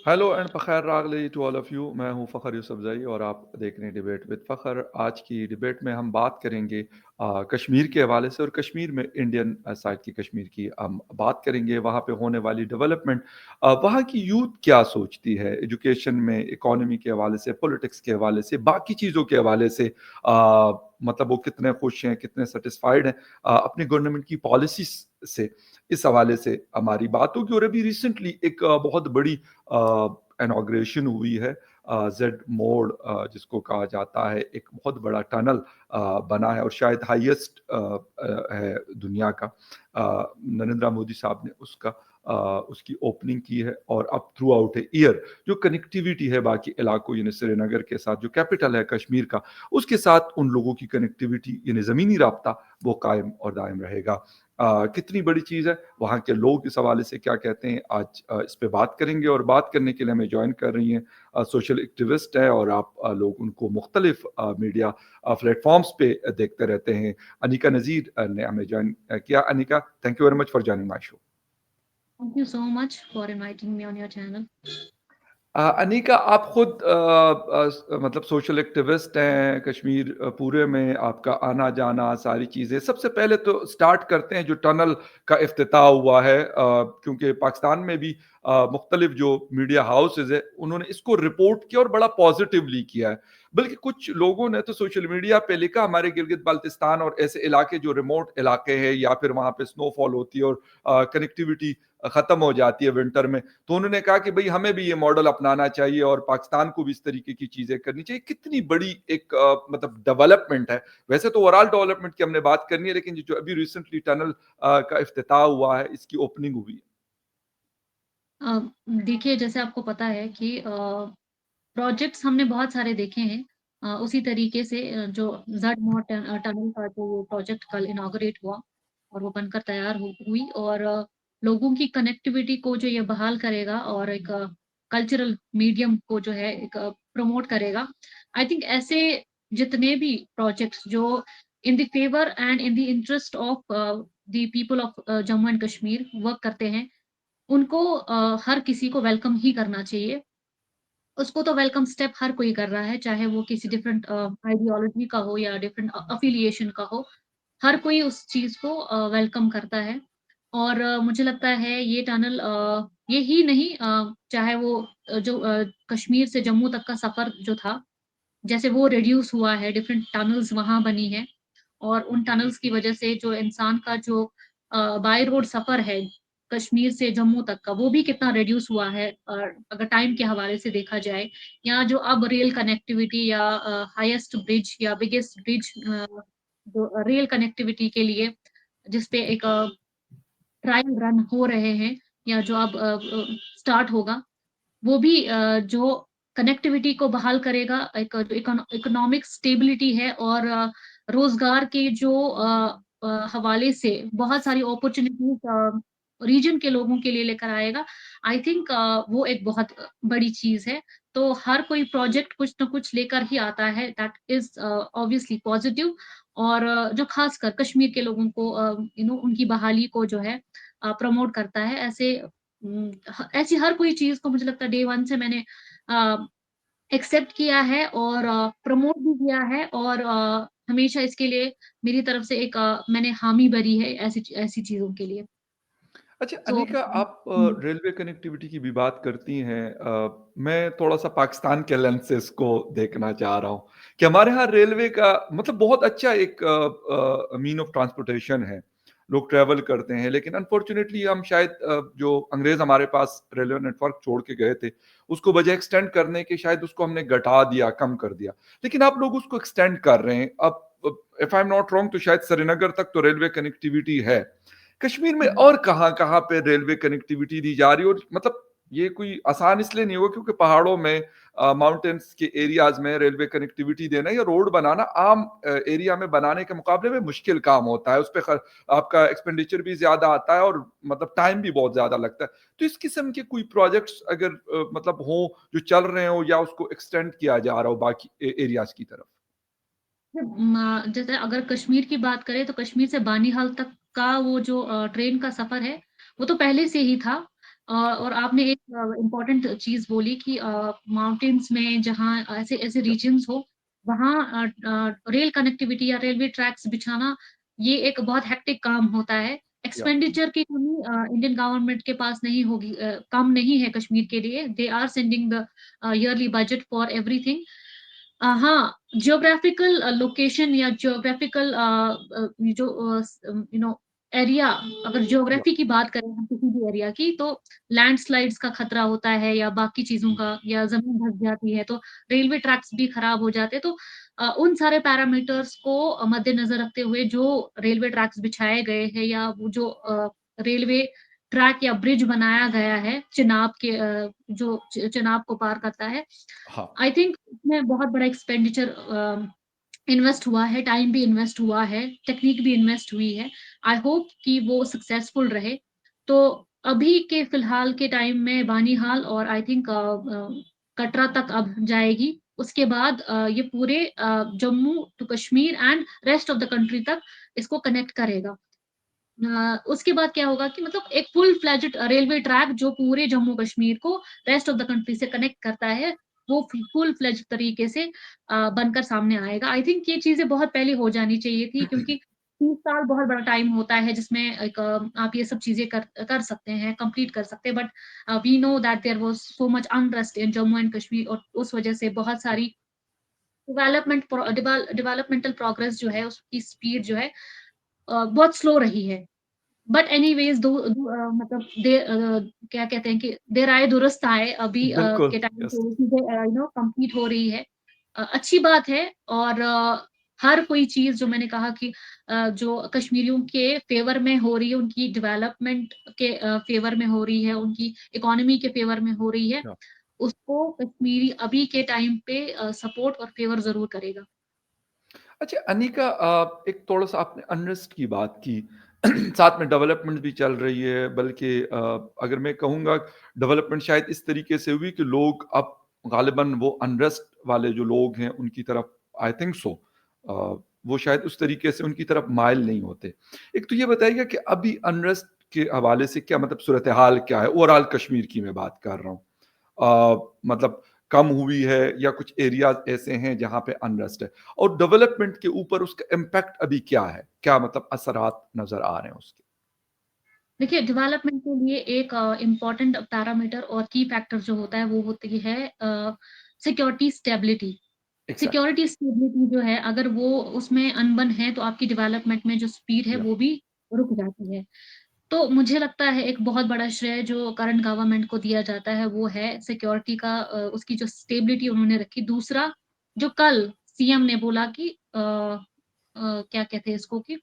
Hello and फ़खैर रागली to all of you. मैं हूँ फ़खर यूसुफ़ज़ई और आप देख रहे हैं डिबेट विद फ़खर। आज की डिबेट में हम बात करेंगे कश्मीर के हवाले से और कश्मीर में इंडियन साइड की कश्मीर की हम बात करेंगे, वहाँ पे होने वाली डेवलपमेंट, वहाँ की यूथ क्या सोचती है एजुकेशन में, इकोनॉमी के हवाले से, पॉलिटिक्स के हवाले से, बाकी चीज़ों के हवाले से। मतलब वो कितने खुश हैं, कितने सैटिस्फाइड हैं अपनी गवर्नमेंट की पॉलिसीज़ से। इस हवाले से हमारी बात होगी और अभी रिसेंटली एक बहुत बड़ी इनॉग्रेशन हुई है। जेड मोड़ जिसको कहा जाता है, एक बहुत बड़ा टनल बना है और शायद हाईएस्ट है दुनिया का। नरेंद्र मोदी साहब ने उसकी ओपनिंग की है और अब थ्रू आउट ए ईयर जो कनेक्टिविटी है बाकी इलाकों यानी श्रीनगर के साथ, जो कैपिटल है कश्मीर का, उसके साथ उन लोगों की कनेक्टिविटी यानी ज़मीनी राब्ता वो कायम और दायम रहेगा। कितनी बड़ी चीज़ है, वहाँ के लोग इस हवाले से क्या कहते हैं, आज इस पे बात करेंगे। और बात करने के लिए हमें जॉइन कर रही हैं सोशल एक्टिविस्ट हैं और आप लोग उनको मुख्तलिफ मीडिया प्लेटफॉर्म्स पे देखते रहते हैं। अनिका नज़ीर ने हमें जॉइन किया। Anika, thank you very much for joining my show. Thank you so much for inviting me on your channel. Anika, आप खुद मतलब सोशल एक्टिविस्ट हैं कश्मीर पूरे में, आपका आना जाना सारी चीज़ें। सबसे पहले तो स्टार्ट करते हैं जो टनल का इफ्तिताह हुआ है, क्योंकि पाकिस्तान में भी मुख्तलिफ जो मीडिया हाउसेज है उन्होंने इसको रिपोर्ट किया और बड़ा पॉजिटिवली किया है। बल्कि कुछ लोगों ने तो सोशल मीडिया पे लिखा हमारे गिलगित बाल्तिस्तान और ऐसे इलाके जो रिमोट इलाके हैं या फिर वहाँ पे स्नोफॉल होती है और कनेक्टिविटी ख़त्म हो जाती है विंटर में, तो उन्होंने कहा कि भई हमें भी ये मॉडल अपनाना चाहिए और पाकिस्तान को भी इस तरीके की चीज़ें करनी चाहिए। कितनी बड़ी एक मतलब डेवलपमेंट है। वैसे तो ओवरऑल डेवलपमेंट की हमने बात करनी है, लेकिन ये जो अभी रिसेंटली टनल का इफ्तिताह हुआ है, इसकी ओपनिंग हुई है। अ, देखिए जैसे आपको पता है कि प्रोजेक्ट्स हमने बहुत सारे देखे हैं। उसी तरीके से जो ज़ड टनल का जो प्रोजेक्ट कल इनॉग्रेट हुआ और वो बनकर तैयार हुई और लोगों की कनेक्टिविटी को जो ये बहाल करेगा और एक कल्चरल मीडियम को जो है एक प्रमोट करेगा। आई थिंक ऐसे जितने भी प्रोजेक्ट्स जो in the favour and in the interest of the people of Jammu and Kashmir work करते हैं, उनको हर किसी को वेलकम ही करना चाहिए। उसको तो वेलकम स्टेप हर कोई कर रहा है, चाहे वो किसी डिफरेंट आइडियोलॉजी का हो या डिफरेंट अफ़िलिएशन का हो, हर कोई उस चीज़ को वेलकम करता है। और मुझे लगता है ये टनल ये ही नहीं, चाहे वो जो कश्मीर से जम्मू तक का सफ़र जो था, जैसे वो रिड्यूस हुआ है, डिफरेंट टनल्स वहाँ बनी हैं और उन टनल्स की वजह से जो इंसान का जो बाय रोड सफ़र है, कश्मीर से जम्मू तक का, वो भी कितना रिड्यूस हुआ है अगर टाइम के हवाले से देखा जाए। या जो अब रेल कनेक्टिविटी या हाईएस्ट ब्रिज या बिगेस्ट ब्रिज जो रेल कनेक्टिविटी के लिए जिस पे एक ट्रायल रन हो रहे हैं या जो अब स्टार्ट होगा, वो भी जो कनेक्टिविटी को बहाल करेगा, एक जो इकोनॉमिक स्टेबिलिटी है और रोज़गार के जो हवाले से बहुत सारी अपॉर्च्युनिटीज़ रीजन के लोगों के लिए लेकर आएगा। आई थिंक वो एक बहुत बड़ी चीज़ है। तो हर कोई प्रोजेक्ट कुछ न कुछ लेकर ही आता है, दैट इज़ ऑब्वियसली पॉज़िटिव। और जो ख़ासकर कश्मीर के लोगों को उनकी बहाली को जो है प्रमोट करता है। ऐसी हर कोई चीज़ को मुझे लगता है डे 1 से मैंने अ, एक्सेप्ट किया है और प्रमोट भी किया है और हमेशा इसके लिए मेरी तरफ से एक मैंने हामी भरी है ऐसी चीज़ों के लिए। अच्छा सो अनिका, आप हुँ। रेलवे कनेक्टिविटी की भी बात करती हैं। मैं थोड़ा-सा पाकिस्तान के लेंस से इसको देखना चाह रहा हूँ कि हमारे यहाँ रेलवे का मतलब बहुत अच्छा एक मीन ऑफ ट्रांसपोर्टेशन है। लोग ट्रैवल करते हैं, लेकिन अनफॉर्च्युनेटली हम शायद जो अंग्रेज़ हमारे पास रेलवे नेटवर्क छोड़ के गए थे, उसको बजाय एक्सटेंड करने के शायद उसको हमने घटा दिया, कम कर दिया। लेकिन आप लोग उसको एक्सटेंड कर रहे हैं। अब if I am not wrong तो शायद श्रीनगर तक तो रेलवे कनेक्टिविटी है। कश्मीर में हुँ। और कहाँ-कहाँ पे रेलवे कनेक्टिविटी दी जा रही है? और मतलब ये कोई आसान इसलिए नहीं होगा क्योंकि पहाड़ों में माउंटेन्स के एरियाज़ में रेलवे कनेक्टिविटी देना या रोड बनाना आम एरिया में बनाने के मुकाबले में मुश्किल काम होता है। उसपे आपका एक्सपेंडिचर भी ज़्यादा आता है और मतलब टाइम भी बहुत ज़्यादा लगता है। तो इस किस्म के कोई प्रोजेक्ट्स अगर मतलब हों जो चल रहे हों या उसको एक्सटेंड किया जा रहा हो बाकी एरियाज़ की तरफ? जैसे अगर कश्मीर की बात करें तो कश्मीर से बानीहाल तक का वो जो ट्रेन का सफ़र है, वो तो पहले से ही था। और आपने एक इम्पोर्टेंट चीज़ बोली कि माउंटेन्स में जहाँ ऐसे ऐसे या रीजन्स हो, वहाँ रेल कनेक्टिविटी या रेलवे ट्रैक्स बिछाना, ये एक बहुत हेक्टिक काम होता है। या एक्सपेंडिचर की कमी इंडियन गवर्नमेंट के पास नहीं होगी, कम नहीं है कश्मीर के लिए। They are sending the yearly budget for everything. हाँ, जियोग्राफिकल लोकेशन या जियोग्राफिकल जो यू नो एरिया, अगर या ज्योग्राफी की बात करें हम किसी भी एरिया की, तो लैंडस्लाइड्स का खतरा होता है या बाकी चीज़ों जी, का, या ज़मीन धँस जाती है, तो रेलवे ट्रैक्स भी खराब हो जाते हैं। तो उन सारे पैरामीटर्स को मद्देनज़र रखते हुए जो रेलवे ट्रैक्स बिछाए गए हैं, या वो जो रेलवे ट्रैक या ब्रिज बनाया गया है चिनाब के, जो चिनाब को पार करता है, हाँ। आई थिंक इसमें बहुत बड़ा एक्सपेंडिचर इन्वेस्ट हुआ है, टाइम भी इन्वेस्ट हुआ है, टेक्नीक भी इन्वेस्ट हुई है। आई होप कि वो सक्सेसफुल रहे। तो अभी के फिलहाल के टाइम में बानीहाल और आई थिंक कटरा तक अब जाएगी। उसके बाद ये पूरे Jammu to Kashmir and rest of the country तक इसको कनेक्ट करेगा। उसके बाद क्या होगा कि मतलब एक फुल फ्लेजेड रेलवे ट्रैक जो पूरे जम्मू कश्मीर को रेस्ट ऑफ द कंट्री से कनेक्ट करता है, वो फुल फ्लेजेड तरीके से बनकर सामने आएगा। आई थिंक ये चीज़ें बहुत पहले हो जानी चाहिए थी, क्योंकि 30 साल बहुत बड़ा टाइम होता है जिसमें एक आप ये सब चीज़ें कर कर सकते हैं, कंप्लीट कर सकते हैं। But we know that there was so much unrest in Jammu and Kashmir, और उस वजह से बहुत सारी डेवलपमेंटल प्रोग्रेस जो है उसकी स्पीड जो है बहुत स्लो रही है। बट एनीवेज़ मतलब क्या कहते हैं कि देर आए दुरुस्त आए, अभी बिल्कुल, के टाइम यस। पे वो चीज़ें कंप्लीट हो रही है। अच्छी बात है। और हर कोई चीज़ जो मैंने कहा कि जो कश्मीरियों के फ़ेवर में हो रही है, उनकी डेवलपमेंट के फ़ेवर में हो रही है, उनकी इकोनॉमी के फ़ेवर में हो रही है, या उसको कश्मीरी अभी के टाइम पे सपोर्ट और फ़ेवर ज़रूर करेगा। अच्छा अनिका, एक थोड़ा-सा आपने अनरेस्ट की बात की, साथ में डेवलपमेंट भी चल रही है, बल्कि अगर मैं कहूँगा डेवलपमेंट शायद इस तरीके से हुई कि लोग अब गालिबन वो अनरेस्ट वाले जो लोग हैं उनकी तरफ, आई थिंक सो, वो शायद उस तरीके से उनकी तरफ माइल नहीं होते। एक तो ये बताइएगा कि अभी अनरेस्ट के हवाले से क्या मतलब सूरत-ए-हाल क्या है? ओवरऑल कश्मीर की मैं बात कर रहा हूँ। मतलब कम हुई है या कुछ एरियाज़ ऐसे हैं जहाँ पे अनरेस्ट है? और डेवलपमेंट के ऊपर उसका इम्पैक्ट अभी क्या है? क्या मतलब असरात नज़र आ रहे हैं उसके? देखिए, डेवलपमेंट के लिए एक इम्पोर्टेंट पैरामीटर और की फैक्टर जो होता है, वो होती है security stability. Exactly, security stability जो है, अगर वो उसमें अनबन है, तो आपकी डेवलपमेंट में जो स्पीड है, या वो भी रुक जाती है। तो मुझे लगता है एक बहुत बड़ा श्रेय जो करंट गवर्नमेंट को दिया जाता है, वो है सिक्योरिटी का, उसकी जो स्टेबिलिटी उन्होंने रखी। दूसरा, जो कल सीएम ने बोला कि क्या कहते हैं इसको, कि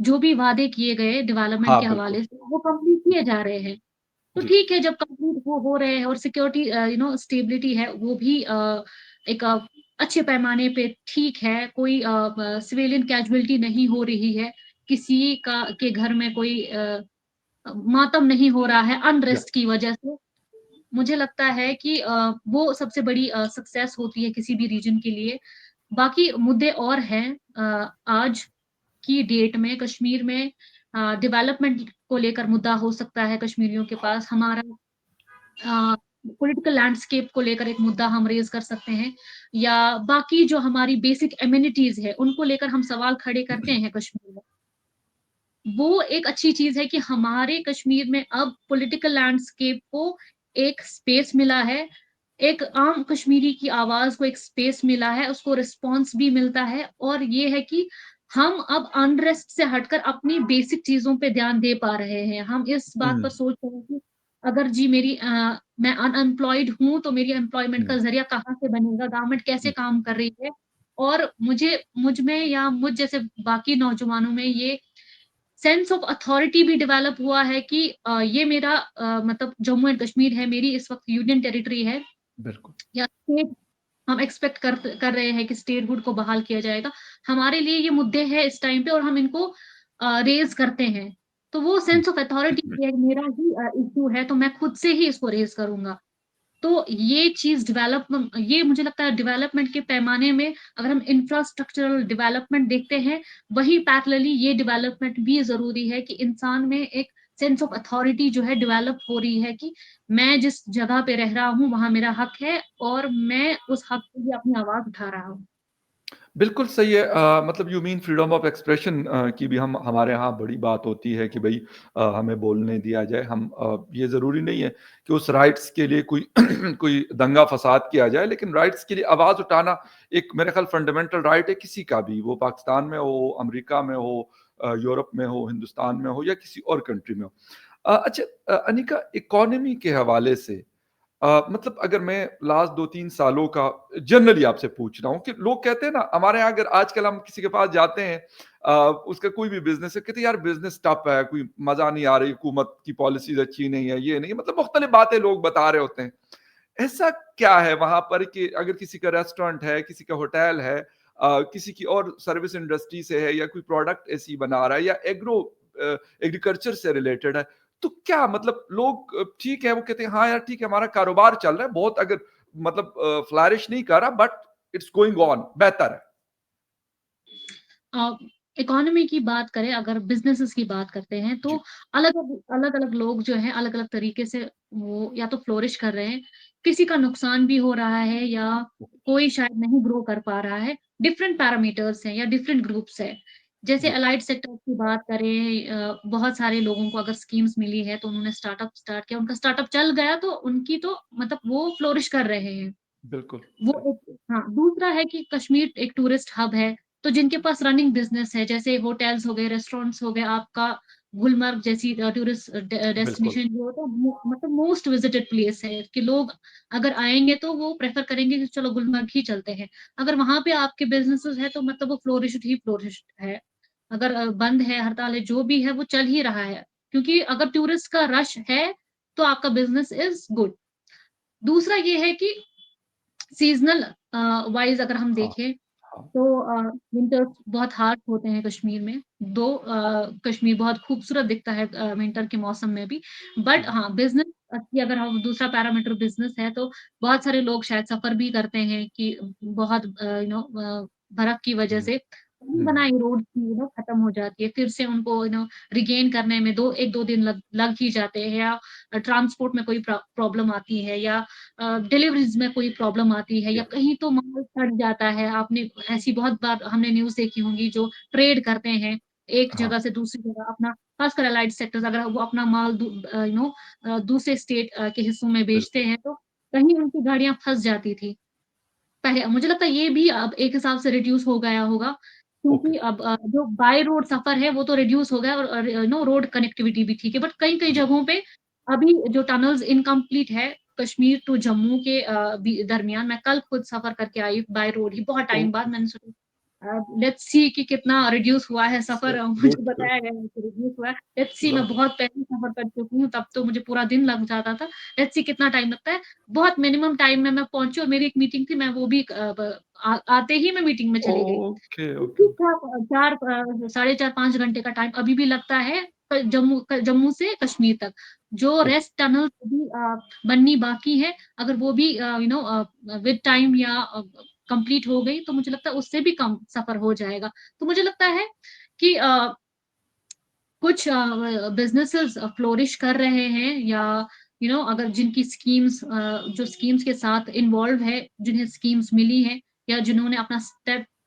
जो भी वादे किए गए डेवलपमेंट हाँ, के बिल्कुल। हवाले से, वो कंप्लीट किए जा रहे हैं। तो जी, ठीक है, जब कंप्लीट वो हो रहे हैं और सिक्योरिटी स्टेबिलिटी है, वो भी एक अच्छे पैमाने पे ठीक है, कोई सिविलियन कैजुअल्टी नहीं हो रही है, किसी का के घर में कोई मातम नहीं हो रहा है या अनरेस्ट की वजह से। मुझे लगता है कि वो सबसे बड़ी सक्सेस होती है किसी भी रीजन के लिए। बाकी मुद्दे और हैं, आज की डेट में कश्मीर में डेवलपमेंट को लेकर मुद्दा हो सकता है कश्मीरियों के पास। हमारा पॉलिटिकल लैंडस्केप को लेकर एक मुद्दा हम रेज़ कर सकते हैं, या बाकी जो हमारी बेसिक एमेनिटीज़ है, उनको लेकर हम सवाल खड़े करते हैं कश्मीर में। वो एक अच्छी चीज़ है कि हमारे कश्मीर में अब पॉलिटिकल लैंडस्केप को एक स्पेस मिला है, एक आम कश्मीरी की आवाज़ को एक स्पेस मिला है, उसको रिस्पॉन्स भी मिलता है, और ये है कि हम अब अनरेस्ट से हटकर अपनी बेसिक चीज़ों पे ध्यान दे पा रहे हैं। हम इस बात पर हुँ, सोच रहे हैं कि अगर जी मैं अनएम्प्लॉयड हूँ, तो मेरी एम्प्लॉयमेंट का हुँ, ज़रिया कहाँ से बनेगा? गवर्नमेंट कैसे जी, काम कर रही है? और मुझ में या मुझ जैसे बाकी नौजवानों में ये सेंस ऑफ अथॉरिटी भी डेवलप हुआ है कि ये मेरा मतलब जम्मू एंड कश्मीर है, मेरी इस वक़्त यूनियन टेरिटरी है, बिल्कुल। या स्टेट हम एक्सपेक्ट कर रहे हैं कि स्टेटहुड को बहाल किया जाएगा। हमारे लिए ये मुद्दे हैं इस टाइम पे, और हम इनको रेज़ करते हैं। तो वो हुँ, सेंस ऑफ अथॉरिटी ये मेरा ही इश्यू है, तो मैं खुद से ही इसको रेज़ करूँगा। तो ये चीज़ ये मुझे लगता है डेवलपमेंट के पैमाने में, अगर हम इंफ्रास्ट्रक्चरल डेवलपमेंट देखते हैं, वहीं पैरेलली ये डेवलपमेंट भी ज़रूरी है कि इंसान में एक सेंस ऑफ अथॉरिटी जो है डेवलप हो रही है कि मैं जिस जगह पे रह रहा हूँ, वहाँ मेरा हक है और मैं उस हक के लिए अपनी आवाज़ उठा रहा हूँ। बिल्कुल सही है। मतलब you mean freedom of expression की भी हम हमारे यहाँ बड़ी बात होती है कि भई हमें बोलने दिया जाए। हम ये ज़रूरी नहीं है कि उस राइट्स के लिए कोई कोई दंगा-फ़साद किया जाए, लेकिन राइट्स के लिए आवाज़ उठाना एक मेरे ख़्याल फंडामेंटल राइट है किसी का भी, वो पाकिस्तान में हो, अमेरिका में हो, यूरोप में हो, हिंदुस्तान में हो या किसी और कंट्री में हो। अच्छा, अनिका, इकोनॉमी के हवाले से मतलब अगर मैं लास्ट 2-3 सालों का जनरली आपसे पूछ रहा हूँ कि लोग कहते हैं ना, हमारे यहाँ अगर आजकल हम किसी के पास जाते हैं, उसका कोई भी बिज़नेस है, कहते हैं यार बिज़नेस टफ है, कोई मज़ा नहीं आ रही, हुकूमत की पॉलिसीज़ अच्छी नहीं है, ये नहीं है, मतलब मुख्तलिफ बातें लोग बता रहे होते हैं। ऐसा क्या है वहाँ पर कि अगर किसी का रेस्टोरेंट है, किसी का होटल है, किसी की और सर्विस इंडस्ट्री से है या कोई प्रोडक्ट ऐसी बना रहा है या एग्रीकल्चर से रिलेटेड है, तो क्या मतलब लोग ठीक है, वो कहते हैं हाँ यार ठीक है, हमारा कारोबार चल रहा है, बहुत अगर मतलब फ्लरिश नहीं कर रहा बट इट्स गोइंग ऑन, बेहतर है। अ, इकोनॉमी की बात करें, अगर बिज़नेसेस की बात करते हैं तो जी, अलग-अलग लोग जो हैं अलग-अलग तरीके से वो या तो फ्लोरिश कर रहे हैं, किसी का नुकसान भी हो रहा है या कोई शायद नहीं ग्रो कर पा रहा है। डिफरेंट पैरामीटर्स हैं या डिफरेंट ग्रुप्स हैं। जैसे जी, अलाइड सेक्टर की बात करें, बहुत सारे लोगों को अगर स्कीम्स मिली है तो उन्होंने स्टार्टअप स्टार्ट किया, उनका स्टार्टअप चल गया तो उनकी तो मतलब वो फ्लोरिश कर रहे हैं। बिल्कुल वो सही। एक हाँ, दूसरा है कि कश्मीर एक टूरिस्ट हब है, तो जिनके पास रनिंग बिज़नेस है, जैसे होटल्स हो गए, रेस्टोरेंट्स हो गए, आपका गुलमर्ग जैसी टूरिस्ट बिल्कुल, डेस्टिनेशन जो है तो मतलब मोस्ट विजिटेड प्लेस है कि लोग अगर आएँगे तो वो प्रेफ़र करेंगे कि चलो गुलमर्ग ही चलते हैं। अगर वहाँ पे आपके बिज़नेसेस है तो मतलब वो फ्लोरिश्ड ही फ्लोरिश्ड है। अगर बंद है, हड़ताल है, जो भी है वो चल ही रहा है, क्योंकि अगर टूरिस्ट का रश है, तो आपका बिज़नेस इज़ गुड। दूसरा ये है कि सीज़नल वाइज़ अगर हम हाँ, देखें हाँ, तो विंटर्स बहुत हार्श होते हैं कश्मीर में। दो कश्मीर बहुत खूबसूरत दिखता है विंटर के मौसम में भी। बट जी, हाँ, बिज़नेस की अगर हम दूसरा पैरामीटर बिज़नेस है तो बहुत सारे लोग शायद सफ़र भी करते हैं कि बहुत बर्फ़ की वज़ह हुँ, से बनी हुँ, हुँ, बनाई रोड की ख़त्म हो जाती है। फिर से उनको रिगेन करने में 1-2 दिन लग लग ही जाते हैं या ट्रांसपोर्ट में कोई प्रॉब्लम आती है या डिलीवरीज़ में कोई प्रॉब्लम आती है या या कहीं तो माल सड़ जाता है। आपने ऐसी बहुत बार हमने न्यूज़ देखी होंगी जो ट्रेड करते हैं, एक हाँ, जगह से दूसरी जगह अपना खासकर अलाइड सेक्टर्स अगर वो अपना माल दूसरे स्टेट के हिस्सों में बेचते बिल्कुल, हैं तो कहीं उनकी गाड़ियाँ फँस जाती थी। पहले मुझे लगता है ये भी अब एक हिसाब से रिड्यूस हो गया होगा, ओके, क्योंकि अब जो बाय रोड सफ़र है वो तो रिड्यूस हो गया और रोड कनेक्टिविटी भी ठीक है, बट कई-कई जी, जगहों पे अभी जो टनल्स इनकम्प्लीट है, कश्मीर टू जम्मू के बी दरमियान मैं कल खुद सफ़र करके आई बाय रोड ही बहुत टाइम बाद ओके, मैंने सोचा लेट्स सी कि कितना रिड्यूस हुआ है सफ़र, मुझे गुड, गुड, बताया गया है कि रिड्यूस हुआ है। लेट्स सी मैं लव बहुत पहले सफ़र कर चुकी हूँ, तब तो मुझे पूरा दिन लग जाता था। लेट्स सी कितना टाइम लगता है। बहुत मिनिमम टाइम में मैं पहुँची और मेरी एक मीटिंग थी, मैं वो भी आते ही मैं मीटिंग में चली गई। ओके, तो ओके, ठीक ओके, था, 4 साढ़े 4-5 घंटे का टाइम अभी भी लगता है जम्मू से कश्मीर तक। जो ओके, रेस्ट टनल अभी बननी बाकी है, अगर वो भी विद टाइम या कंप्लीट हो गई, तो मुझे लगता है उससे भी कम सफ़र हो जाएगा। तो मुझे लगता है कि कुछ बिज़नेसेस फ्लोरिश कर रहे हैं या अगर जिनकी स्कीम्स जो स्कीम्स के साथ इन्वॉल्व है, जिन्हें स्कीम्स मिली हैं या जिन्होंने अपना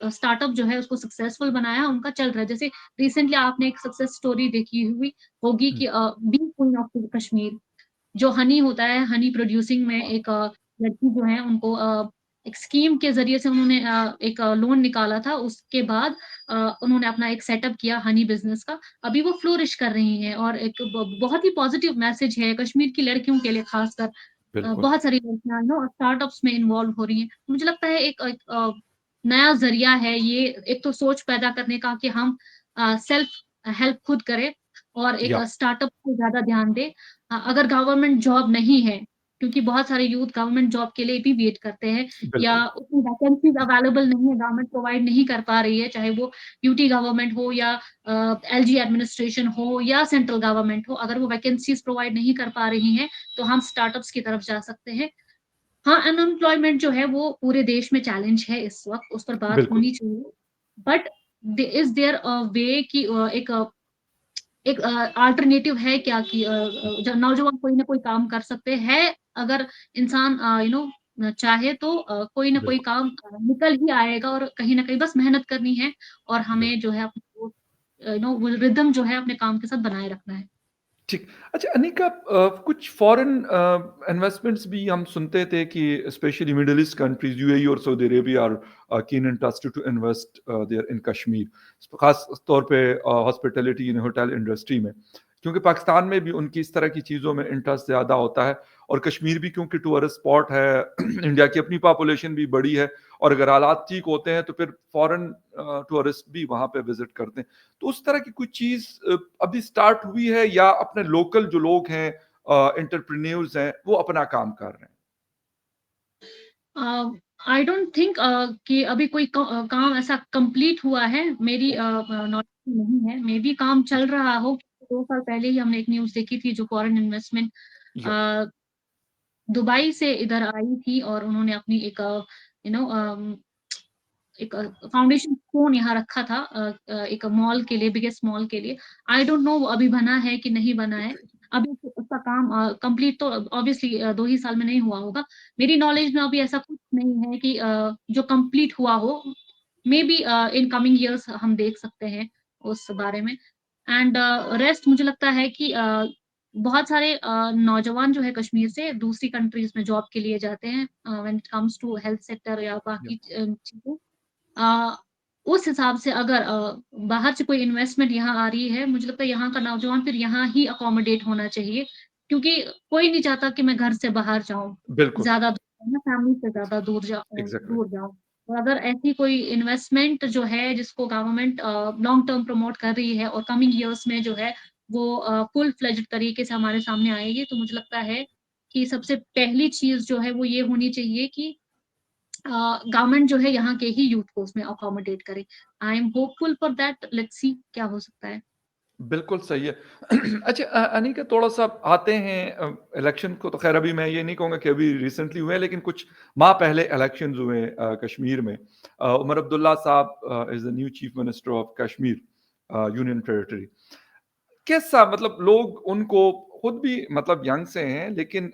स्टार्टअप जो है उसको सक्सेसफुल बनाया, उनका चल रहा है। जैसे रिसेंटली आपने एक सक्सेस स्टोरी देखी हुई होगी हुँ, कि बी क्वीन ऑफ कश्मीर जो हनी होता है, हनी प्रोड्यूसिंग में हाँ, एक लड़की जो है उनको एक स्कीम के ज़रिए से उन्होंने एक लोन निकाला था, उसके बाद उन्होंने अपना एक सेटअप किया हनी बिज़नेस का। अभी वो फ्लोरिश कर रही हैं और एक बहुत ही पॉज़िटिव मैसेज है कश्मीर की लड़कियों के लिए ख़ासकर। बिल्कुल, बहुत सारी लड़कियाँ स्टार्टअप्स में इन्वॉल्व हो रही हैं। मुझे लगता है एक एक नया ज़रिया है ये, एक तो सोच पैदा करने का कि हम सेल्फ हेल्प खुद करें और एक या स्टार्टअप पे ज़्यादा ध्यान दें। अगर गवर्नमेंट जॉब नहीं है, क्योंकि बहुत सारे यूथ गवर्नमेंट जॉब के लिए भी वेट करते हैं या बिल्कुल, उतनी वैकेंसीज़ अवेलेबल नहीं है, गवर्नमेंट प्रोवाइड नहीं कर पा रही है, चाहे वो यूटी गवर्नमेंट हो या एलजी एडमिनिस्ट्रेशन हो या सेंट्रल गवर्नमेंट हो, अगर वो वैकेंसीज़ प्रोवाइड नहीं कर पा रही हैं, तो हम स्टार्टअप्स की तरफ जा सकते हैं। हाँ, अनएम्प्लॉयमेंट जो है वो पूरे देश में चैलेंज है इस वक़्त, उस पर बात बिल्कुल, होनी चाहिए। बट इज़ देयर अ वे कि एक एक अल्टरनेटिव है क्या कि जो नौजवान कोई ना कोई काम कर सकते हैं, अगर इंसान चाहे तो कोई ना कोई बिल्कुल, काम निकल ही आएगा और कहीं न कहीं बस मेहनत करनी है और हमें बिल्कुल। जो है अपनी वो वो रिदम जो है अपने काम के साथ बनाए रखना है। ठीक। अच्छा अनिका कुछ फ़ॉरेन इन्वेस्टमेंट्स भी हम सुनते थे कि specially Middle East countries UAE और Saudi Arabia are keen interested to invest there in Kashmir. ख़ास तौर पे हॉस्पिटैलिटी इन होटल इंडस्ट्री में। क्योंकि पाकिस्तान में भी उनकी इस तरह की चीज़ों में इंटरेस्ट ज़्यादा होता है और कश्मीर भी क्योंकि टूरिस्ट स्पॉट है, इंडिया की अपनी पॉपुलेशन भी बड़ी है और अगर हालात ठीक होते हैं तो फिर फ़ॉरेन टूरिस्ट भी वहाँ पे विज़िट करते हैं। तो उस तरह की कोई चीज़ अभी स्टार्ट हुई है या अपने लोकल जो लोग हैं एंटरप्रेन्योर्स हैं, वो अपना काम कर रहे हैं? आई डोंट थिंक कि अभी कोई काम ऐसा कंप्लीट हुआ है, मेरी नॉलेज में नहीं है, मे बी काम चल रहा हो। 2 साल पहले ही हमने एक न्यूज़ देखी थी जो फॉरेन इन्वेस्टमेंट या अ, दुबई से इधर आई थी और उन्होंने अपनी एक यू नो एक फाउंडेशन स्टोन यहाँ रखा था एक मॉल के लिए, बिगेस्ट मॉल के लिए। आई डोंट नो वो अभी बना है कि नहीं बना है। अभी उसका काम कंप्लीट तो ऑब्वियसली 2 ही साल में नहीं हुआ होगा। मेरी नॉलेज में अभी ऐसा कुछ नहीं है कि जो कंप्लीट हुआ हो। मेबी इन कमिंग इयर्स हम देख सकते हैं उस बारे में। एंड रेस्ट मुझे लगता है कि बहुत सारे नौजवान जो है कश्मीर से दूसरी कंट्रीज़ में जॉब के लिए जाते हैं when it comes to health sector या या बाकी चीज़ें। अ, उस हिसाब से अगर बाहर से कोई इन्वेस्टमेंट यहाँ आ रही है, मुझे लगता है यहाँ का नौजवान फिर यहाँ ही अकोमोडेट होना चाहिए, क्योंकि कोई नहीं चाहता कि मैं घर से बाहर जाऊँ, बिल्कुल, ज़्यादा दूर ना फैमिली से ज़्यादा एग्ज़ैक्टली, दूर जाऊँ। और अगर ऐसी कोई इन्वेस्टमेंट जो है जिसको गवर्नमेंट लॉन्ग टर्म प्रमोट कर रही है और कमिंग ईयर्स में जो है वो फुल फ्लेज्ड तरीके से हमारे सामने आएगी, तो मुझे लगता है कि सबसे पहली चीज़ जो है वो ये होनी चाहिए कि गवर्नमेंट जो है यहाँ के ही यूथ को उसमें अकोमोडेट करे। I am hopeful for that, let's see क्या हो सकता है। बिल्कुल सही है। अच्छा अनिका थोड़ा-सा आते हैं इलेक्शन को तो ख़ैर अभी मैं ये नहीं कहूँगा कि अभी रिसेंटली हुए हैं, लेकिन कुछ माह पहले इलेक्शंस हुए कश्मीर में। उमर अब्दुल्ला साहब is the new chief minister of Kashmir union territory. कैसा मतलब लोग उनको खुद भी मतलब यंग से हैं लेकिन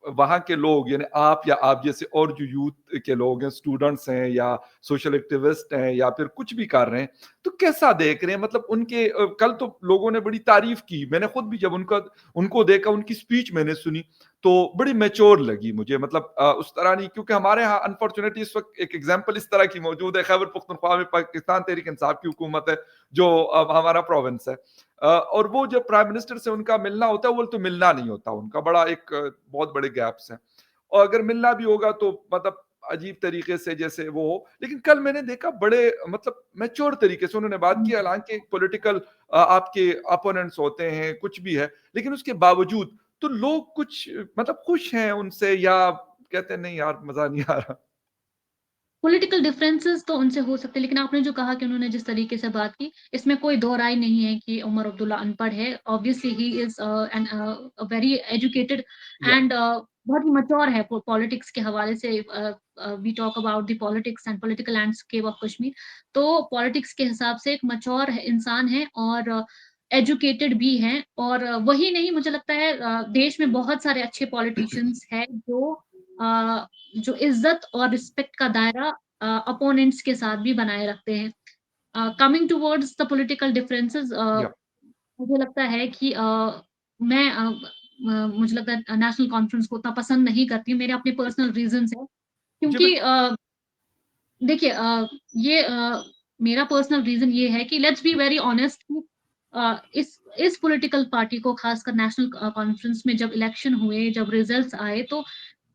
वहाँ के लोग यानी आप या आप जैसे और जो यूथ के लोग हैं, स्टूडेंट्स हैं या सोशल एक्टिविस्ट हैं या फिर कुछ भी कर रहे हैं, तो कैसा देख रहे हैं? मतलब उनके कल तो लोगों ने बड़ी तारीफ़ की, मैंने खुद भी जब उनका उनको देखा, उनकी स्पीच मैंने सुनी, तो बड़ी मैच्योर लगी मुझे मतलब उस तरह नहीं क्योंकि हमारे यहाँ अनफॉर्चुनेटली इस वक़्त एक एग्ज़ाम्पल इस तरह की मौजूद है, खैबर पख्तूनख्वा में पाकिस्तान तहरीक-इंसाफ की हुकूमत है, जो अब हमारा प्रोविंस है। और वो जब प्राइम मिनिस्टर से उनका मिलना होता है, वो तो मिलना नहीं होता उनका, बड़ा एक बहुत बड़े गैप्स हैं। और अगर मिलना भी होगा तो मतलब अजीब तरीके से जैसे वो हो। लेकिन कल मैंने देखा बड़े मतलब मैच्योर तरीके से उन्होंने बात की, हुँ। हालाँकि पॉलिटिकल आपके अपोनेंट्स होते हैं, कुछ भी है, लेकिन उसके बावजूद तो लोग कुछ मतलब खुश हैं उनसे या कहते हैं नहीं यार मज़ा नहीं आ रहा। पॉलिटिकल डिफरेंसेस तो उनसे हो सकते हैं, लेकिन आपने जो कहा कि उन्होंने जिस तरीके से बात की, इसमें कोई दो राय नहीं है कि उमर अब्दुल्ला अनपढ़ है। Obviously he is a very educated या एंड बहुत ही मैच्योर है पॉलिटिक्स के हवाले से। We talk about the politics and political landscape of Kashmir. तो पॉलिटिक्स के हिसाब से एक मैच्योर इंसान है और एजुकेटेड भी हैं और वही नहीं मुझे लगता है देश में बहुत सारे अच्छे पॉलिटिशियंस हैं जो इज़्ज़त और रिस्पेक्ट का दायरा अपोनेंट्स के साथ भी बनाए रखते हैं। Coming towards the political differences या मुझे लगता है कि मैं मुझे लगता है नेशनल कॉन्फ्रेंस को उतना पसंद नहीं करती हूँ। मेरे अपने पर्सनल रीज़न्स हैं जी क्योंकि बिल्कुल, देखिए ये मेरा पर्सनल रीज़न ये है कि लेट्स बी वेरी ऑनेस्ट कि इस पॉलिटिकल पार्टी को खासकर नेशनल कॉन्फ्रेंस में जब इलेक्शन हुए, जब रिज़ल्ट्स आए तो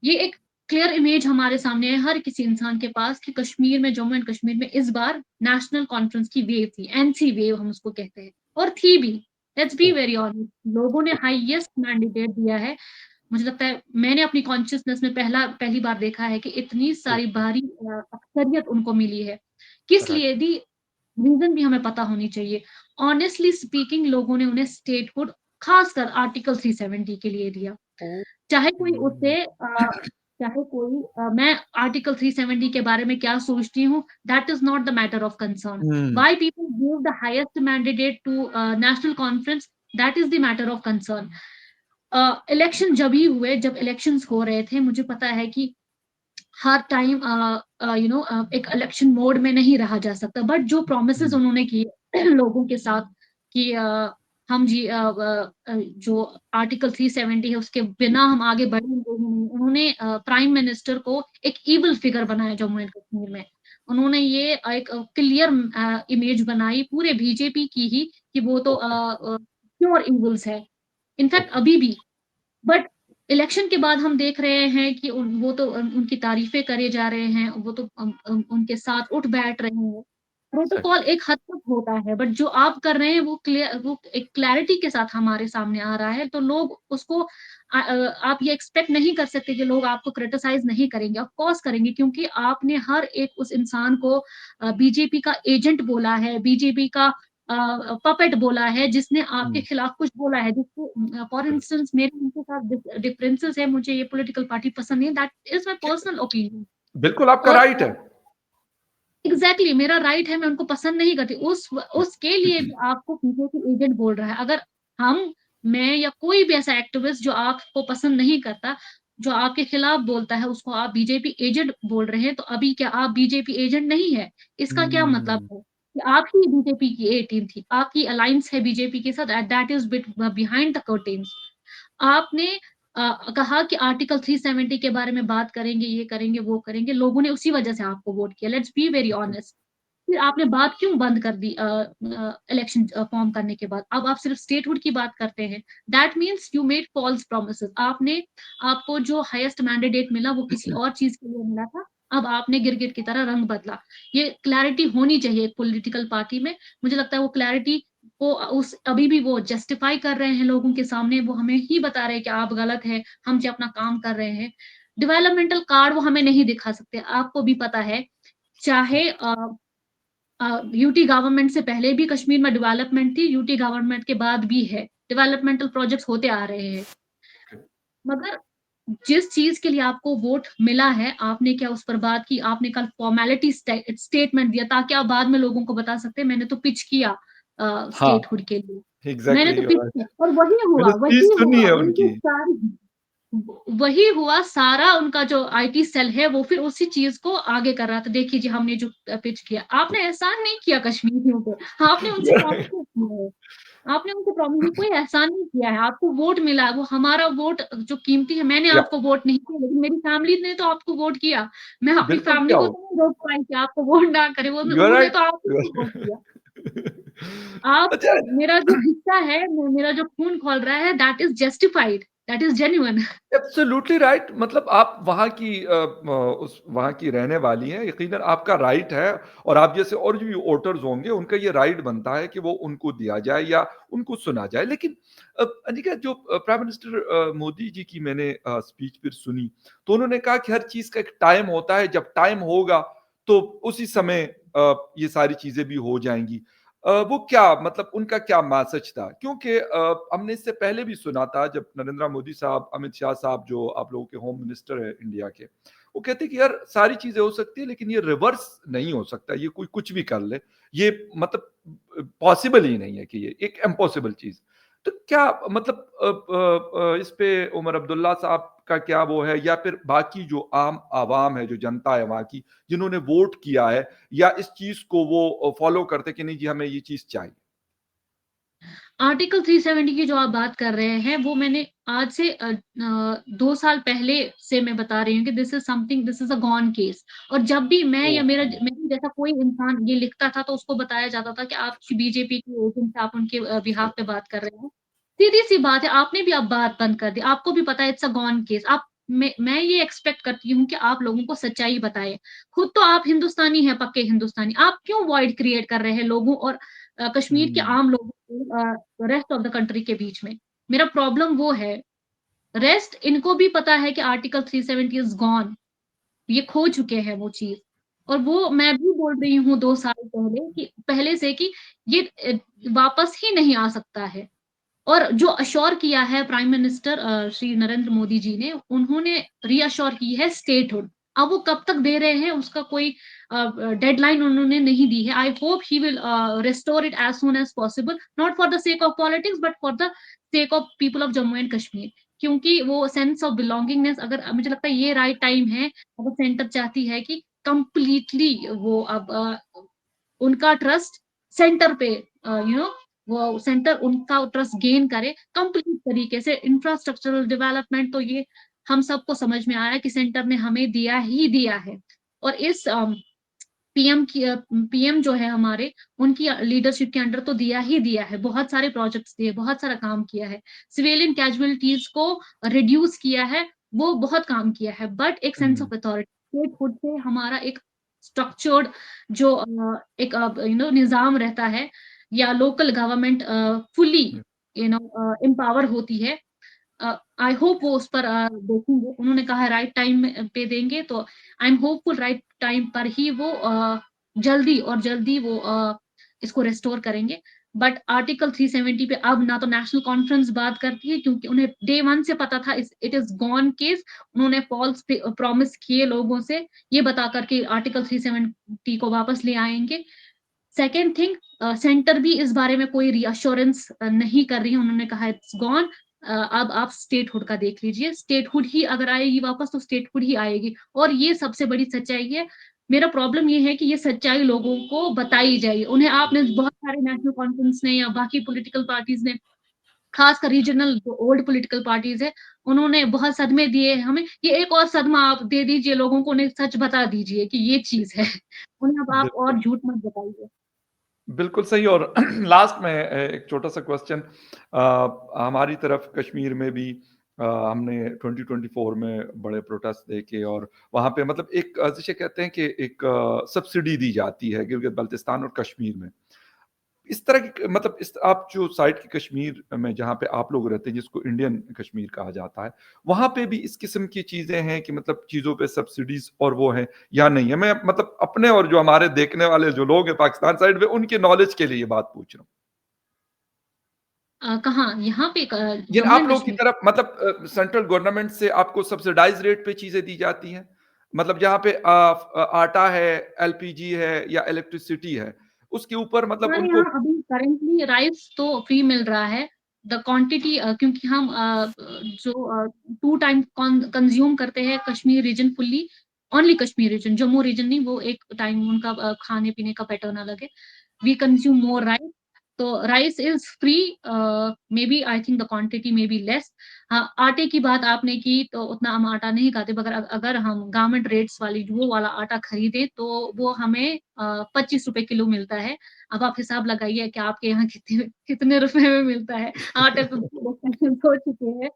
ये एक क्लियर इमेज हमारे सामने है हर किसी इंसान के पास कि कश्मीर में जम्मू एंड कश्मीर में इस बार नेशनल कॉन्फ्रेंस की वेव थी, एनसी वेव हम उसको कहते हैं और थी भी। Let's be okay, very honest लोगों ने ओके, हाईएस्ट मैंडेट दिया है। मुझे लगता है मैंने अपनी कॉन्शसनेस में पहली बार देखा है कि इतनी सारी ओके, भारी अक्सरियत उनको मिली है। किस राइट। लिए दी? रीज़न भी हमें पता होनी चाहिए। ऑनेस्टली स्पीकिंग लोगों ने उन्हें स्टेटहुड खासकर आर्टिकल 370 के लिए दिया। चाहे कोई ओके। उसे चाहे कोई मैं आर्टिकल 370 के बारे में क्या सोचती हूँ, that is not the matter of concern. हुँ, why people give the highest mandate to National Conference that is the matter of concern. Election जब ही हुए, जब इलेक्शंस हो रहे थे, मुझे पता है कि हर टाइम एक इलेक्शन मोड में नहीं रहा जा सकता, बट जो प्रॉमिसेस हुँ, उन्होंने किए लोगों के साथ कि हम जो आर्टिकल 370 है उसके बिना हम आगे बढ़ेंगे ही नहीं। उन्होंने प्राइम मिनिस्टर को एक इविल फिगर बनाया जम्मू एंड कश्मीर में। उन्होंने ये एक क्लियर इमेज बनाई पूरे बीजेपी की ही कि वो तो ओके, प्योर इविल्स है। इनफैक्ट ओके, अभी भी। बट इलेक्शन के बाद हम देख रहे हैं कि वो तो उनकी तारीफ़ें करे जा रहे हैं, वो तो उनके साथ उठ बैठ रहे हैं। Protocol exactly. एक हद तक होता है, बट जो आप कर रहे हैं वो एक क्लैरिटी के साथ हमारे सामने आ रहा है, तो लोग उसको आप ये एक्सपेक्ट नहीं कर सकते कि लोग आपको क्रिटिसाइज़ नहीं करेंगे, ऑफ कोर्स करेंगे क्योंकि आपने हर एक उस इंसान को बीजेपी का एजेंट बोला है, बीजेपी का पपेट बोला है, जिसने आपके हुँ, खिलाफ कुछ बोला है, जिसको फॉर बिल्कुल। इंस्टेंस मेरे उनके साथ डिफरेंसेस है, मुझे ये पॉलिटिकल पार्टी पसंद नहीं है, that is my personal opinion. बिल्कुल आपका और राइट है। एग्ज़ैक्टली मेरा राइट है, मैं उनको पसंद नहीं करती। उसके लिए भी आपको बीजेपी एजेंट बोल रहा है। अगर मैं या कोई भी ऐसा एक्टिविस्ट जो आपको पसंद नहीं करता, जो आपके खिलाफ बोलता है, उसको आप बीजेपी एजेंट बोल रहे हैं, तो अभी क्या आप बीजेपी एजेंट नहीं है? इसका क्या मतलब हुँ, है? कि आप ही बीजेपी की ए टीम थी, आपकी अलायंस है बीजेपी के साथ and that is behind the curtains. आपने कहा कि आर्टिकल 370 के बारे में बात करेंगे, ये करेंगे, वो करेंगे, लोगों ने उसी वजह से आपको वोट किया। लेट्स बी वेरी बिल्कुल। ऑनेस्ट। फिर आपने बात क्यों बंद कर दी इलेक्शन फॉर्म करने के बाद? अब आप सिर्फ स्टेटहुड की बात करते हैं। That means you made false promises. आपको जो हाईएस्ट मैंडेट मिला वो किसी और चीज़ के लिए मिला था। अब आपने गिरगिट की तरह रंग बदला। ये क्लैरिटी होनी चाहिए एक पॉलिटिकल पार्टी में। मुझे लगता है वो क्लैरिटी को उस अभी भी वो जस्टिफाई कर रहे हैं लोगों के सामने। वो हमें ही बता रहे हैं कि आप गलत हैं, हम जो अपना काम कर रहे हैं। डेवलपमेंटल कार्ड वो हमें नहीं दिखा सकते। आपको भी पता है, चाहे यूटी गवर्नमेंट से पहले भी कश्मीर में डेवलपमेंट थी, यूटी गवर्नमेंट के बाद भी है। डेवलपमेंटल प्रोजेक्ट्स होते आ रहे हैं। मगर जिस चीज़ के लिए आपको वोट मिला है, आपने क्या उस पर बात की? आपने कल फॉर्मेलिटी स्टेटमेंट दिया ताकि आप बाद में लोगों को बता सकते हैं मैंने तो पिच किया हाँ, स्टेटहुड के लिए। मैंने एग्ज़ैक्टली तो यू पिच आर किया राइट। और मैंने स्पीच वही सुनी हुआ, है उनकी उनकी। सारी वही हुआ सारा उनका जो आईटी सेल है वो फिर उसी चीज़ को आगे कर रहा था। देखिए जी हमने जो पिच किया। आपने एहसान नहीं किया कश्मीरियों पे। आपने उनसे प्रॉमिसेस किए हैं। आपने उनको प्रॉमिस ये कोई एहसान नहीं किया है। आपको वोट मिला है, वो हमारा वोट जो कीमती है मैंने या आपको वोट नहीं किया लेकिन मेरी फैमिली ने तो आपको वोट किया। मैं अपनी बिल्कुल फैमिली क्या को हो तो नहीं रोक पाई कि आपको वोट ना करें। वो यू आर उन्होंने राइट। तो आपको ही वोट किया। आप अच्छा मेरा जो हिस्सा है, मेरा जो खून खौल रहा है that is justified, that is genuine. Absolutely right मतलब आप वहाँ की उस वहाँ की रहने वाली हैं, यकीनन आपका राइट है और आप जैसे और भी वोटर्स होंगे, उनका ये राइट बनता है कि वो उनको दिया जाए या उनको सुना जाए। लेकिन अनिका जो प्राइम मिनिस्टर मोदी जी की मैंने स्पीच फिर सुनी, तो उन्होंने कहा कि हर चीज़ का एक टाइम होता है, जब टाइम होगा, तो उसी समय ये सारी चीज़ें भी हो जाएँगी। वो क्या मतलब उनका क्या मैसेज था? क्योंकि हमने इससे पहले भी सुना था जब नरेंद्र मोदी साहब, अमित शाह साहब जो आप लोगों के होम मिनिस्टर हैं इंडिया के, वो कहते हैं कि यार सारी चीज़ें हो सकती है लेकिन ये रिवर्स नहीं हो सकता, ये कोई कुछ भी कर ले। ये मतलब पॉसिबल ही नहीं है कि ये एक इम्पॉसिबल चीज़। तो क्या मतलब इस पे उमर अब्दुल्ला साहब का क्या वो है या फिर बाकी जो आम आवाम है, जो जनता है वहाँ की, जिन्होंने वोट किया है या इस चीज़ को वो फ़ॉलो करते कि नहीं जी हमें ये चीज़ चाहिए। आर्टिकल 370 की जो आप बात कर रहे हैं, वो मैंने आज से 2 साल पहले से मैं बता रही हूँ कि this is a gone case. और जब भी मैं या ओहो! मेरे जैसा कोई इंसान ये लिखता था, तो उसको बताया जाता था कि आप बीजेपी के एजेंट से आप उनके बिहाफ़ पे बात कर रहे हैं। सीधी-सी बात है, आपने भी अब बात बंद कर दी। आपको भी पता है इट्स अ गॉन केस। मैं ये एक्सपेक्ट करती हूँ कि आप लोगों को सच्चाई बताएँ। खुद तो आप हिंदुस्तानी हैं, पक्के हिंदुस्तानी। आप क्यों वॉइड क्रिएट कर रहे हैं लोगों और कश्मीर के हुँ, आम लोगों रेस्ट ऑफ द कंट्री के बीच में। मेरा प्रॉब्लम वो है, रेस्ट इनको भी पता है कि आर्टिकल 370 इज़ गॉन, ये खो चुके हैं वो चीज़। और वो मैं भी बोल रही हूँ 2 साल पहले से कि ये वापस ही नहीं आ सकता है। और जो अश्योर किया है प्राइम मिनिस्टर श्री नरेंद्र मोदी जी ने, उन्होंने रीअश्योर की है स्टेटहुड। अब वो कब तक दे रहे हैं उसका कोई डेडलाइन उन्होंने नहीं दी है। I hope he will restore it as soon as possible, not for the sake of politics but for the sake of people of Jammu and Kashmir. क्योंकि वो सेंस ऑफ बिलॉन्गिंगनेस, अगर मुझे लगता है ये राइट टाइम है, अगर सेंटर चाहती है कि कंप्लीटली वो अब उनका ट्रस्ट सेंटर पे वो सेंटर उनका ट्रस्ट गेन करे कंप्लीट तरीके से। इंफ्रास्ट्रक्चरल डेवलपमेंट तो ये हम सबको समझ में आ रहा है कि सेंटर ने हमें दिया ही दिया है। और इस पीएम जो है हमारे, उनकी लीडरशिप के अंडर तो दिया ही दिया है। बहुत सारे प्रोजेक्ट्स दिए, बहुत सारा काम किया है। सिविलियन कैजुअलिटीज़ को रिड्यूस किया है, वो बहुत काम किया है। बट एक sense hmm, of authority, statehood से हमारा एक स्ट्रक्चर्ड जो एक निज़ाम रहता है, या लोकल गवर्नमेंट फुली हुँ, एम्पावर होती है। आई होप वो उस पर देखेंगे। उन्होंने कहा है राइट टाइम पे देंगे, तो I am hopeful right time पर ही वो जल्दी और जल्दी वो इसको रिस्टोर करेंगे। बट आर्टिकल 370 पे अब ना तो नेशनल कॉन्फ्रेंस बात करती है, क्योंकि उन्हें डे 1 से पता था इट इज़ गॉन केस। उन्होंने फॉल्स प्रॉमिस किए लोगों से, ये बताकर के आर्टिकल 370 को वापस ले आएँगे। सेकंड थिंग, सेंटर भी इस बारे में कोई रीअश्योरेंस नहीं कर रही है। उन्होंने कहा इट्स गॉन, अब आप स्टेटहुड का देख लीजिए। स्टेटहुड ही अगर आएगी वापस तो स्टेटहुड ही आएगी, और ये सबसे बड़ी सच्चाई है। मेरा प्रॉब्लम ये है कि ये सच्चाई लोगों को बताई जाए। उन्हें आपने बहुत सारे नेशनल कॉन्फ्रेंस ने या बाकी पॉलिटिकल पार्टीज़ ने, खासकर रीजनल जो ओल्ड पॉलिटिकल पार्टीज़ है, उन्होंने बहुत सदमे दिए हैं हमें। ये एक और सदमा आप दे दीजिए लोगों को, उन्हें सच बता दीजिए कि ये चीज़ है। उन्हें अब आप बिल्कुल। और झूठ मत बताइए। बिल्कुल सही और लास्ट में एक छोटा-सा क्वेश्चन हमारी तरफ कश्मीर में भी हमने 2024 में बड़े प्रोटेस्ट देखे और वहाँ पे मतलब एक जिसे कहते हैं कि एक सब्सिडी दी जाती है गिलगित-बाल्टिस्तान और कश्मीर में। इस तरह की मतलब इस आप जो साइड की कश्मीर में जहाँ पे आप लोग रहते हैं जिसको इंडियन कश्मीर कहा जाता है, वहाँ पे भी इस किस्म की चीज़ें हैं कि मतलब चीज़ों पे सब्सिडीज़ और वो हैं या नहीं है? मैं मतलब अपने और जो हमारे देखने वाले जो लोग हैं पाकिस्तान साइड में उनके नॉलेज के लिए ये बात पूछ रहा हूँ। कहाँ? यहाँ पे यानी जम्मू आप एंड लोगों की कश्मीर? तरफ मतलब सेंट्रल गवर्नमेंट से आपको सब्सिडाइज़ रेट पे चीज़ें दी जाती हैं? मतलब जहाँ पे आटा है, एलपीजी है या इलेक्ट्रिसिटी है, उसके ऊपर मतलब हमारे उनको यहाँ अभी करंटली राइस तो फ्री मिल रहा है। द क्वांटिटी क्योंकि हम 2 टाइम कंज़्यूम करते हैं Kashmir region fully, only Kashmir region, Jammu region नहीं, वो एक टाइम उनका खाने-पीने का पैटर्न अलग है। We consume more rice. तो rice is free, maybe I think the quantity may be less. हाँ, आटे की बात आपने की तो उतना हम आटा नहीं खाते, मगर अगर हम गारमेंट रेट्स वाली वो वाला आटा खरीदें तो वो हमें ₹25 किलो मिलता है। अब आप हिसाब लगाइए कि आपके यहाँ कितने कितने रुपए में मिलता है। आटे पे बहुत डिस्कशन हो चुके हैं।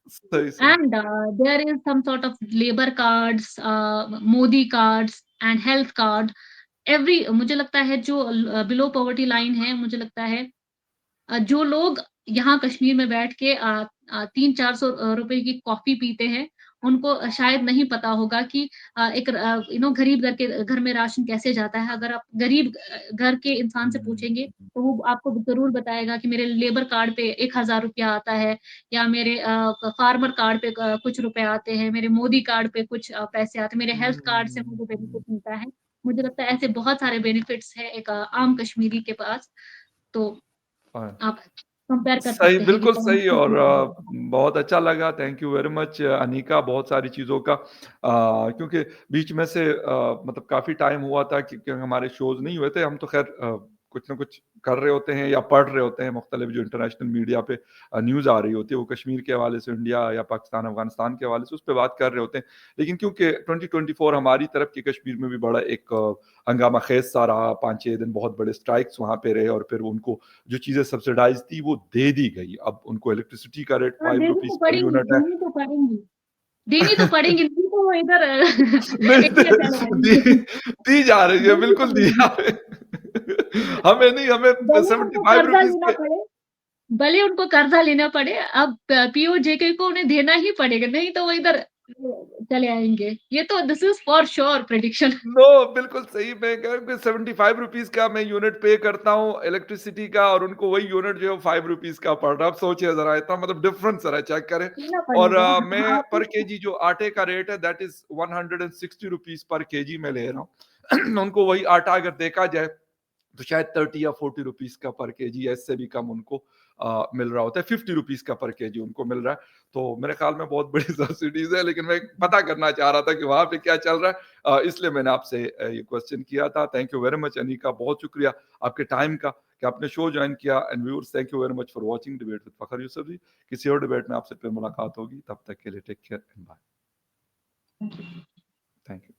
सही, सही। And there is some sort of labor cards, Modi cards and health card। Every मुझे लगता है जो बिलो पॉवर्टी लाइन है, मुझे लगता है जो लोग यहाँ कश्मीर में बैठ के 300-400 रुपए की कॉफ़ी पीते हैं, उनको शायद नहीं पता होगा कि एक गरीब घर में राशन कैसे जाता है। अगर आप गरीब घर के इंसान से हुँ, पूछेंगे, तो वो आपको ज़रूर बताएगा कि मेरे लेबर कार्ड पे ₹1000 आता है, या मेरे फार्मर कार्ड पे कुछ रुपए आते हैं, मेरे मोदी कार्ड पे कुछ पैसे आते हैं, मेरे हेल्थ कार्ड से मुझे बेनिफिट मिलता है। मुझे लगता है ऐसे बहुत सारे बेनिफिट्स हैं एक आम कश्मीरी के पास। तो हाँ। आप कंपेयर कर सही, सकते हैं कि बिल्कुल कौन सही सी और चीज़ ज़्यादा है। बहुत अच्छा लगा, thank you very much Anika बहुत सारी चीज़ों का क्योंकि बीच में से मतलब काफ़ी टाइम हुआ था कि हमारे शोज़ नहीं हुए थे, हम तो ख़ैर कुछ न कुछ कर रहे होते हैं या पढ़ रहे होते हैं मुख्तलिफ जो इंटरनेशनल मीडिया पे न्यूज़ आ रही होती है, वो कश्मीर के हवाले से इंडिया या पाकिस्तान, अफ़गानिस्तान के हवाले से उस पे बात कर रहे होते हैं। लेकिन क्योंकि 2024 हमारी तरफ की कश्मीर में भी बड़ा एक हंगामा ख़ेज़ सा रहा, 5-6 दिन बहुत बड़े स्ट्राइक्स वहाँ पे रहे और फिर उनको जो चीज़ें सब्सिडाइज़ थी वो दे दी गई। अब उनको इलेक्ट्रिसिटी का रेट हाँ, ₹5 देनी तो पर पड़ेंगी, यूनिट है। देनी तो पड़ेंगी। देनी तो पड़ेंगी, नहीं तो वो इधर नहीं इंडिया चले दी आएँगे। दी जा रही है, देनी बिल्कुल दी जा पड़ेगी। रही है। हमें नहीं, हमें भले उनको कर्ज़ा ₹75 लेना पे पड़े, भले उनको कर्ज़ा लेना पड़े, अब पीओ जेके को उन्हें देना ही पड़ेगा, नहीं तो वो इधर चले आएँगे। ये तो this is for sure prediction. No, बिल्कुल सही। मैं कह रहा हूँ कि ₹75 का मैं यूनिट पे करता हूँ इलेक्ट्रिसिटी का, और उनको वही यूनिट जो है ₹5 का पड़ रहा है। अब सोचिए ज़रा, इतना मतलब डिफरेंस ज़रा चेक करें। देना और पड़ेगा। मैं आप पर केजी जो आटे का रेट है दैट इज़ ₹160 पर केजी मैं ले रहा हूँ। उनको वही आटा अगर देखा जाए तो शायद 30 या 40 रुपीस का पर केजी या इससे भी कम उनको मिल रहा होता है। 50 रुपीस का पर केजी उनको मिल रहा है। तो मेरे ख्याल में बहुत बड़ी सब्सिडीज है, लेकिन मैं पता करना चाह रहा था कि वहां पे क्या चल रहा है, इसलिए मैंने आपसे ये क्वेश्चन किया था। Thank you very much Anika, बहुत शुक्रिया आपके टाइम का कि आपने शो ज्वाइन किया। And viewers, thank you very much for watching debate with Fakhar Yusuf ji. किसी और डिबेट में आपसे फिर मुलाकात होगी, तब तक के लिए take care and bye. Thank you. Thank you.